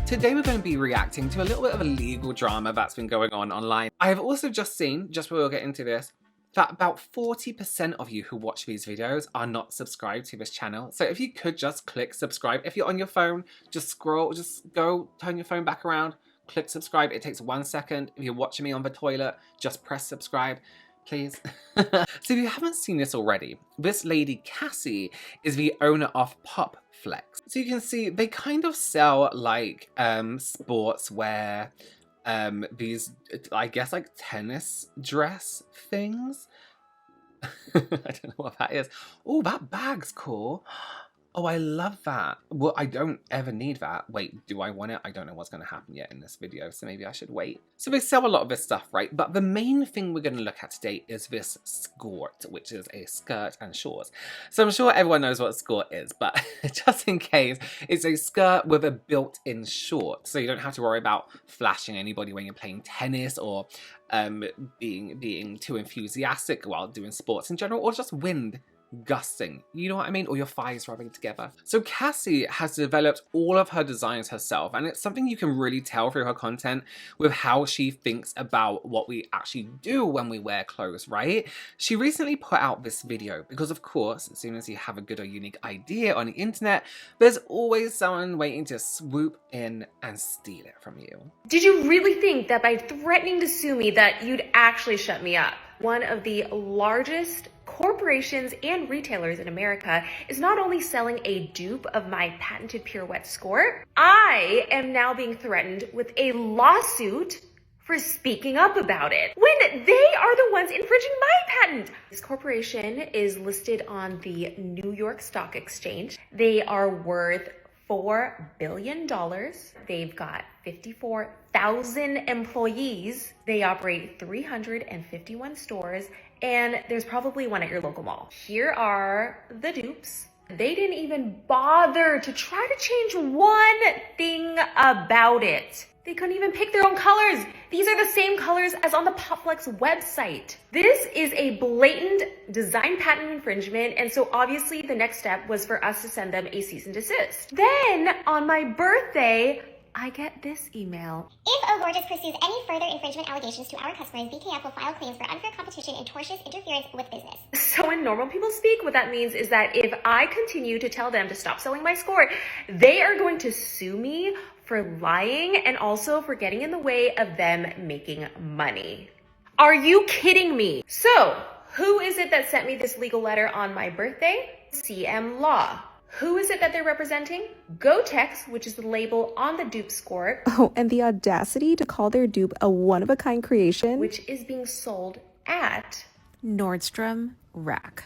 Today we're going to be reacting to a little bit of a legal drama that's been going on online. I have also just seen, just before we get into this, that about 40% of you who watch these videos are not subscribed to this channel. So if you could just click subscribe. If you're on your phone, just go turn your phone back around, click subscribe. It takes 1 second. If you're watching me on the toilet, just press subscribe, please. So if you haven't seen this already, this lady Cassie is the owner of Pop Flex. So you can see they kind of sell like sportswear, these, I guess, like tennis dress things. I don't know what that is. Oh, that bag's cool. Oh, I love that. Well, I don't ever need that. Wait, do I want it? I don't know what's going to happen yet in this video, so maybe I should wait. So they sell a lot of this stuff, right? But the main thing we're going to look at today is this skirt, which is a skirt and shorts. So I'm sure everyone knows what a skirt is, but just in case, it's a skirt with a built-in short. So you don't have to worry about flashing anybody when you're playing tennis or being too enthusiastic while doing sports in general, or just wind gusting, you know what I mean, or your thighs rubbing together. So Cassie has developed all of her designs herself, and it's something you can really tell through her content with how she thinks about what we actually do when we wear clothes, right? She recently put out this video because, of course, as soon as you have a good or unique idea on the internet, there's always someone waiting to swoop in and steal it from you. Did you really think that by threatening to sue me that you'd actually shut me up? One of the largest corporations and retailers in America is not only selling a dupe of my patented pirouette skirt, I am now being threatened with a lawsuit for speaking up about it when they are the ones infringing my patent. This corporation is listed on the New York Stock Exchange. They are worth $4 billion. They've got 54,000 employees. They operate 351 stores, and there's probably one at your local mall. Here are the dupes. They didn't even bother to try to change one thing about it. They couldn't even pick their own colors. These are the same colors as on the PopFlex website. This is a blatant design patent infringement, and so obviously the next step was for us to send them a cease and desist. Then on my birthday, I get this email. If O Gorgeous pursues any further infringement allegations to our customers, BKF will file claims for unfair competition and tortious interference with business. So in normal people speak, what that means is that if I continue to tell them to stop selling my skirt, they are going to sue me for lying and also for getting in the way of them making money. Are you kidding me? So who is it that sent me this legal letter on my birthday? CM Law. Who is it that they're representing? Gotex, which is the label on the dupe skirt. Oh, and the audacity to call their dupe a one-of-a-kind creation, which is being sold at Nordstrom Rack,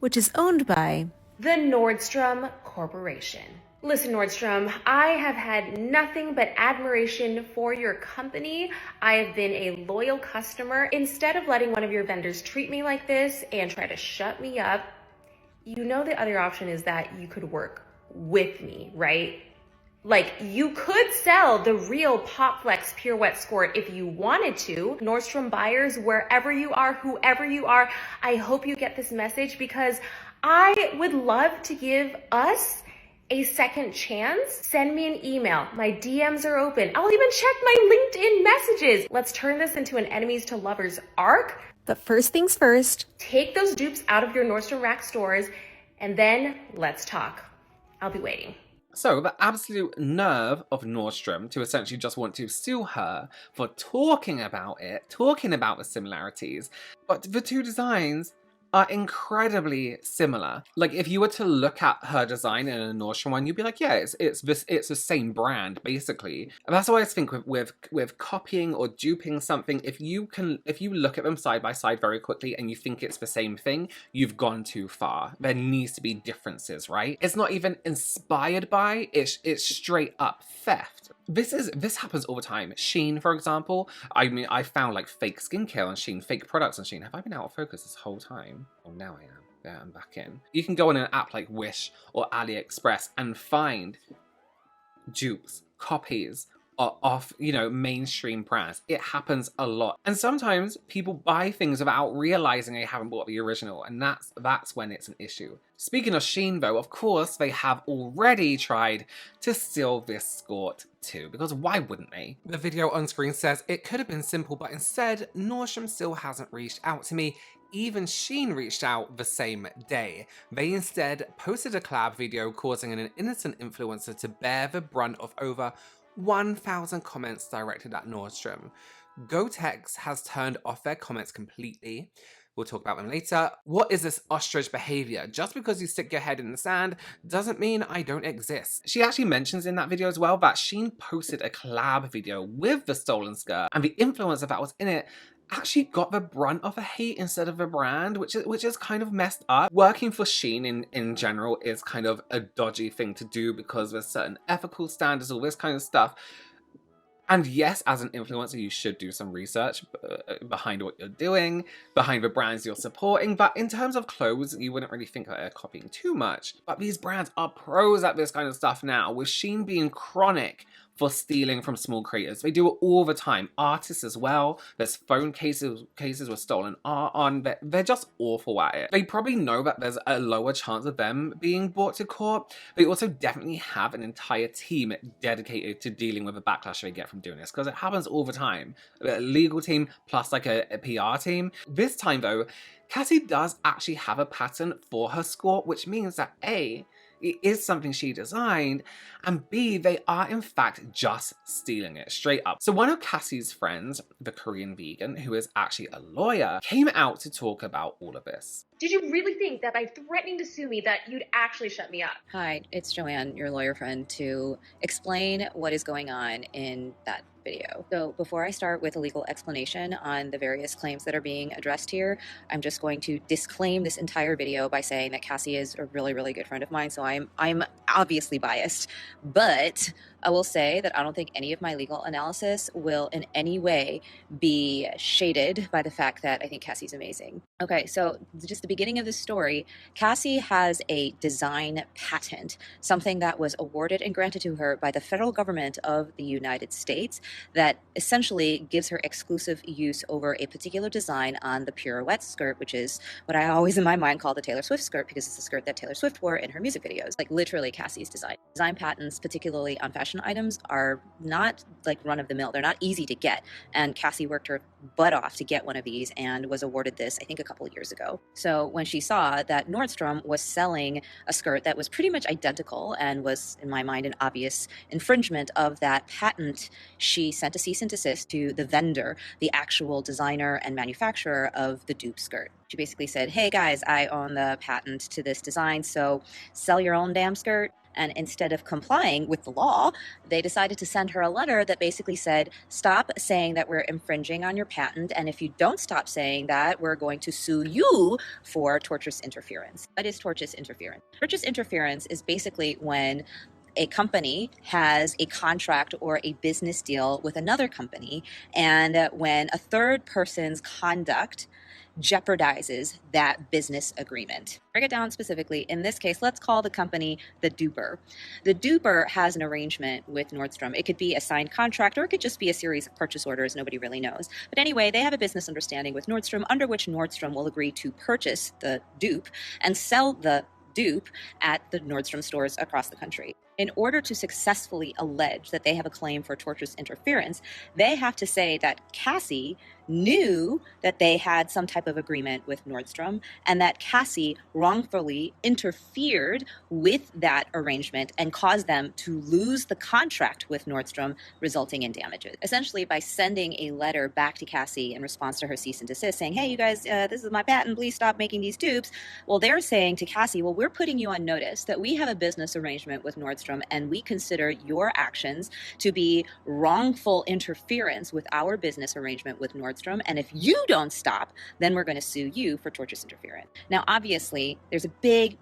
which is owned by the Nordstrom Corporation. Listen, Nordstrom, I have had nothing but admiration for your company. I have been a loyal customer. Instead of letting one of your vendors treat me like this and try to shut me up, you know the other option is that you could work with me, right? Like, you could sell the real PopFlex pirouette skirt if you wanted to. Nordstrom buyers, wherever you are, whoever you are, I hope you get this message because I would love to give us a second chance. Send me an email. My DMs are open. I'll even check my LinkedIn messages. Let's turn this into an enemies to lovers arc. But first things first, take those dupes out of your Nordstrom Rack stores, and then let's talk. I'll be waiting. So the absolute nerve of Nordstrom to essentially just want to sue her for talking about it, talking about the similarities. But the two designs are incredibly similar. Like, if you were to look at her design in a Nordstrom one, you'd be like, yeah, it's the same brand basically. And that's why I think with copying or duping something, if you look at them side by side very quickly and you think it's the same thing, you've gone too far. There needs to be differences, right? It's not even inspired by, it's straight up theft. This happens all the time. Shein, for example. I mean, I found like fake skincare on Shein, fake products on Shein. Have I been out of focus this whole time? Oh, now I am. Yeah, I'm back in. You can go on an app like Wish or AliExpress and find dupes, copies off, you know, mainstream brands. It happens a lot. And sometimes people buy things without realizing they haven't bought the original, and that's when it's an issue. Speaking of Shein though, of course they have already tried to steal this skirt too, because why wouldn't they? The video on screen says it could have been simple, but instead Nordstrom still hasn't reached out to me. Even Shein reached out the same day. They instead posted a collab video causing an innocent influencer to bear the brunt of over 1,000 comments directed at Nordstrom. Gotex has turned off their comments completely. We'll talk about them later. What is this ostrich behavior? Just because you stick your head in the sand doesn't mean I don't exist. She actually mentions in that video as well that Shein posted a collab video with the stolen skirt, and the influencer that was in it actually got the brunt of the hate instead of the brand, which is kind of messed up. Working for Shein in general is kind of a dodgy thing to do because there's certain ethical standards, all this kind of stuff. And yes, as an influencer, you should do some research behind what you're doing, behind the brands you're supporting. But in terms of clothes, you wouldn't really think that they're copying too much. But these brands are pros at this kind of stuff now, with Shein being chronic for stealing from small creators. They do it all the time. Artists as well. There's phone cases with stolen art on. They're just awful at it. They probably know that there's a lower chance of them being brought to court. They also definitely have an entire team dedicated to dealing with the backlash they get from doing this, because it happens all the time. A legal team plus like a PR team. This time though, Cassie does actually have a pattern for her skirt, which means that A, it is something she designed, and B, they are in fact just stealing it straight up. So one of Cassie's friends, the Korean vegan, who is actually a lawyer, came out to talk about all of this. Did you really think that by threatening to sue me that you'd actually shut me up? Hi, it's Joanne, your lawyer friend, to explain what is going on in that video. So before I start with a legal explanation on the various claims that are being addressed here, I'm just going to disclaim this entire video by saying that Cassie is a really, really good friend of mine, so I'm obviously biased, but I will say that I don't think any of my legal analysis will in any way be shaded by the fact that I think Cassie's amazing. Okay, so just the beginning of the story, Cassie has a design patent, something that was awarded and granted to her by the federal government of the United States that essentially gives her exclusive use over a particular design on the pirouette skirt, which is what I always in my mind call the Taylor Swift skirt, because it's the skirt that Taylor Swift wore in her music videos. Like literally Cassie's design. Design patents, particularly on fashion items, are not like run of the mill. They're not easy to get. And Cassie worked her butt off to get one of these and was awarded this, I think, a couple of years ago. So when she saw that Nordstrom was selling a skirt that was pretty much identical and was, in my mind, an obvious infringement of that patent, she sent a cease and desist to the vendor, the actual designer and manufacturer of the dupe skirt. She basically said, hey guys, I own the patent to this design, so sell your own damn skirt. And instead of complying with the law, they decided to send her a letter that basically said, stop saying that we're infringing on your patent, and if you don't stop saying that, we're going to sue you for tortious interference. What is tortious interference? Tortious interference is basically when a company has a contract or a business deal with another company, and when a third person's conduct jeopardizes that business agreement. Break it down specifically. In this case, let's call the company the duper. The duper has an arrangement with Nordstrom. It could be a signed contract, or it could just be a series of purchase orders. Nobody really knows. But anyway, they have a business understanding with Nordstrom under which Nordstrom will agree to purchase the dupe and sell the dupe at the Nordstrom stores across the country. In order to successfully allege that they have a claim for tortious interference, they have to say that Cassie knew that they had some type of agreement with Nordstrom and that Cassie wrongfully interfered with that arrangement and caused them to lose the contract with Nordstrom, resulting in damages. Essentially, by sending a letter back to Cassie in response to her cease and desist saying, hey, you guys, this is my patent, please stop making these dupes. Well, they're saying to Cassie, well, we're putting you on notice that we have a business arrangement with Nordstrom and we consider your actions to be wrongful interference with our business arrangement with Nordstrom. And if you don't stop, then we're going to sue you for tortious interference. Now, obviously, there's a big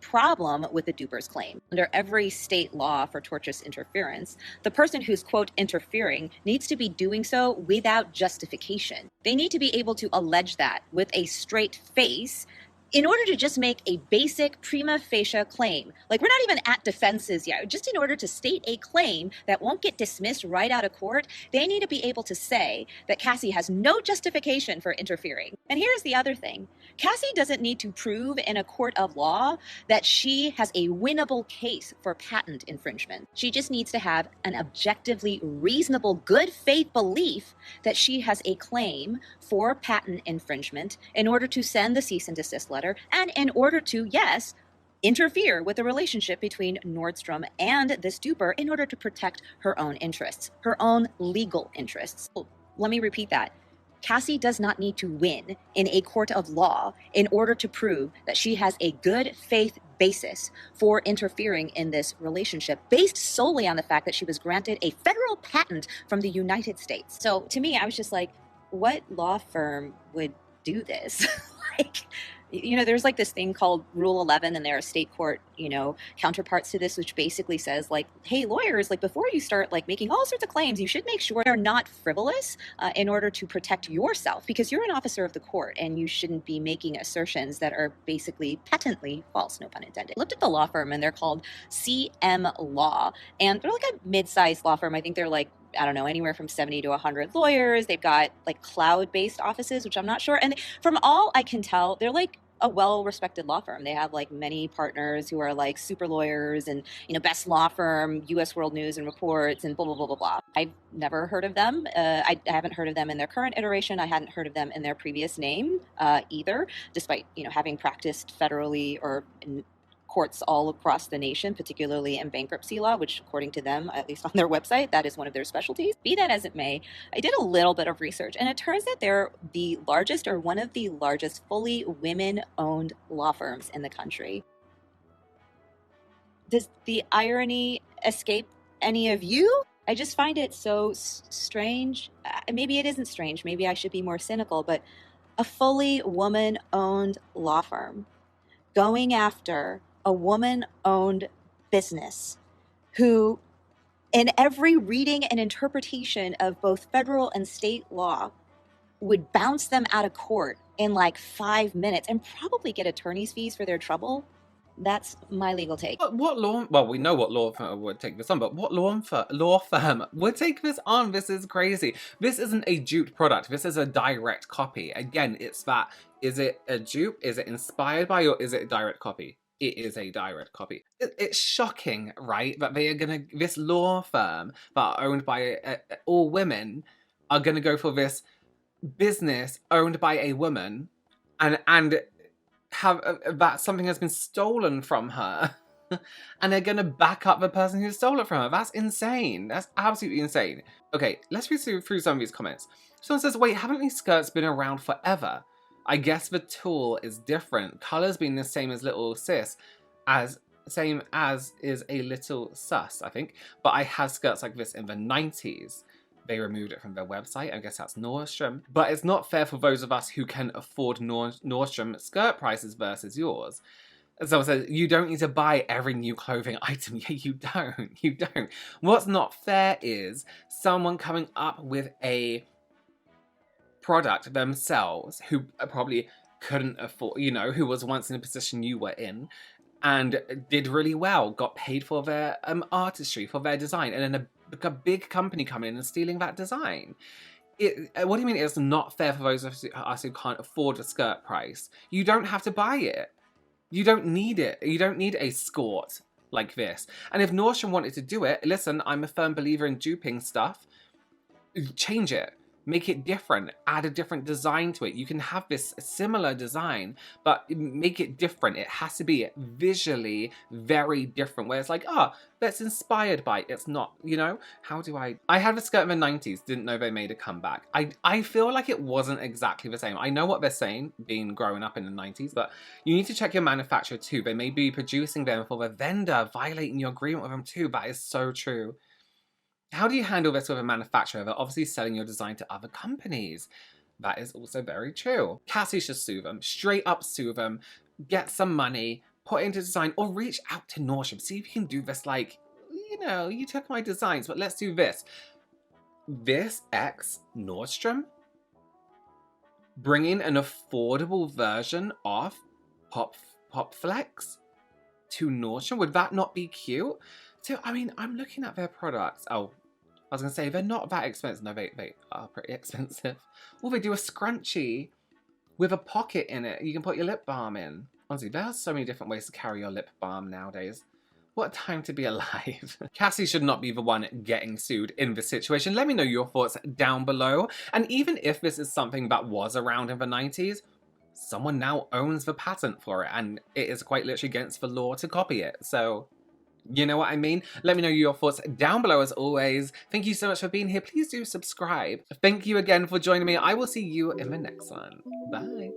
problem with the duper's claim. Under every state law for tortious interference, the person who's, quote, interfering needs to be doing so without justification. They need to be able to allege that with a straight face in order to just make a basic prima facie claim. Like, we're not even at defenses yet. Just in order to state a claim that won't get dismissed right out of court, they need to be able to say that Cassie has no justification for interfering. And here's the other thing. Cassie doesn't need to prove in a court of law that she has a winnable case for patent infringement. She just needs to have an objectively reasonable good faith belief that she has a claim for patent infringement in order to send the cease and desist letter and in order to, yes, interfere with the relationship between Nordstrom and this duper in order to protect her own interests, her own legal interests. Let me repeat that. Cassie does not need to win in a court of law in order to prove that she has a good faith basis for interfering in this relationship based solely on the fact that she was granted a federal patent from the United States. So to me, I was just like, what law firm would do this? Like, you know, there's like this thing called Rule 11, and there are state court, you know, counterparts to this, which basically says, like, hey, lawyers, like, before you start like making all sorts of claims, you should make sure they're not frivolous in order to protect yourself, because you're an officer of the court and you shouldn't be making assertions that are basically patently false, no pun intended. I looked at the law firm, and they're called CM Law, and they're like a mid-sized law firm. I think they're like, I don't know, anywhere from 70 to 100 lawyers. They've got like cloud-based offices, which I'm not sure. And from all I can tell, they're like a well-respected law firm. They have like many partners who are like super lawyers and, you know, best law firm, U.S. World News and Reports, and blah, blah, blah, blah, blah. I've never heard of them. I haven't heard of them in their current iteration. I hadn't heard of them in their previous name either, despite, you know, having practiced federally or in courts all across the nation, particularly in bankruptcy law, which according to them, at least on their website, that is one of their specialties. Be that as it may, I did a little bit of research, and it turns out they're the largest, or one of the largest, fully women-owned law firms in the country. Does the irony escape any of you? I just find it so strange. Maybe it isn't strange. Maybe I should be more cynical, but a fully woman-owned law firm going after a woman-owned business who, in every reading and interpretation of both federal and state law, would bounce them out of court in like 5 minutes and probably get attorney's fees for their trouble. That's my legal take. Well, we know what law firm would take this on, but what law firm would take this on? This is crazy. This isn't a duped product. This is a direct copy. Again, it's that, is it a dupe? Is it inspired by, or is it a direct copy? It is a direct copy. It's shocking, right? That they are this law firm that are owned by all women are gonna go for this business owned by a woman and have that something has been stolen from her. And they're gonna back up the person who stole it from her. That's insane. That's absolutely insane. Okay, let's read through some of these comments. Someone says, wait, haven't these skirts been around forever? I guess the tool is different. Colors being the same as little sis, same as is a little sus, I think. But I had skirts like this in the 90s. They removed it from their website. I guess that's Nordstrom. But it's not fair for those of us who can afford Nordstrom skirt prices versus yours. Someone says, you don't need to buy every new clothing item. Yeah, you don't. You don't. What's not fair is someone coming up with a product themselves who probably couldn't afford, you know, who was once in a position you were in and did really well, got paid for their artistry, for their design, and then a big company coming in and stealing that design. What do you mean it's not fair for those of us who can't afford the skirt price? You don't have to buy it. You don't need it. You don't need a skirt like this. And if Nordstrom wanted to do it, listen, I'm a firm believer in duping stuff. Change it. Make it different. Add a different design to it. You can have this similar design, but make it different. It has to be visually very different, where it's like, oh, that's inspired by. It's not, you know? How do I had a skirt in the 90s, didn't know they made a comeback. I feel like it wasn't exactly the same. I know what they're saying, being growing up in the 90s, but you need to check your manufacturer too. They may be producing them for the vendor, violating your agreement with them too. That is so true. How do you handle this with a manufacturer? They're obviously selling your design to other companies. That is also very true. Cassie should sue them. Straight up sue them. Get some money. Put it into design. Or reach out to Nordstrom. See if you can do this like, you know, you took my designs, but let's do this. This X Nordstrom. Bringing an affordable version of Pop Flex to Nordstrom. Would that not be cute? So, I mean, I'm looking at their products. Oh, I was going to say, they're not that expensive. No, they are pretty expensive. Oh, they do a scrunchie with a pocket in it. You can put your lip balm in. Honestly, there are so many different ways to carry your lip balm nowadays. What a time to be alive. Cassie should not be the one getting sued in this situation. Let me know your thoughts down below. And even if this is something that was around in the 90s, someone now owns the patent for it, and it is quite literally against the law to copy it. So, you know what I mean? Let me know your thoughts down below as always. Thank you so much for being here. Please do subscribe. Thank you again for joining me. I will see you in the next one. Bye.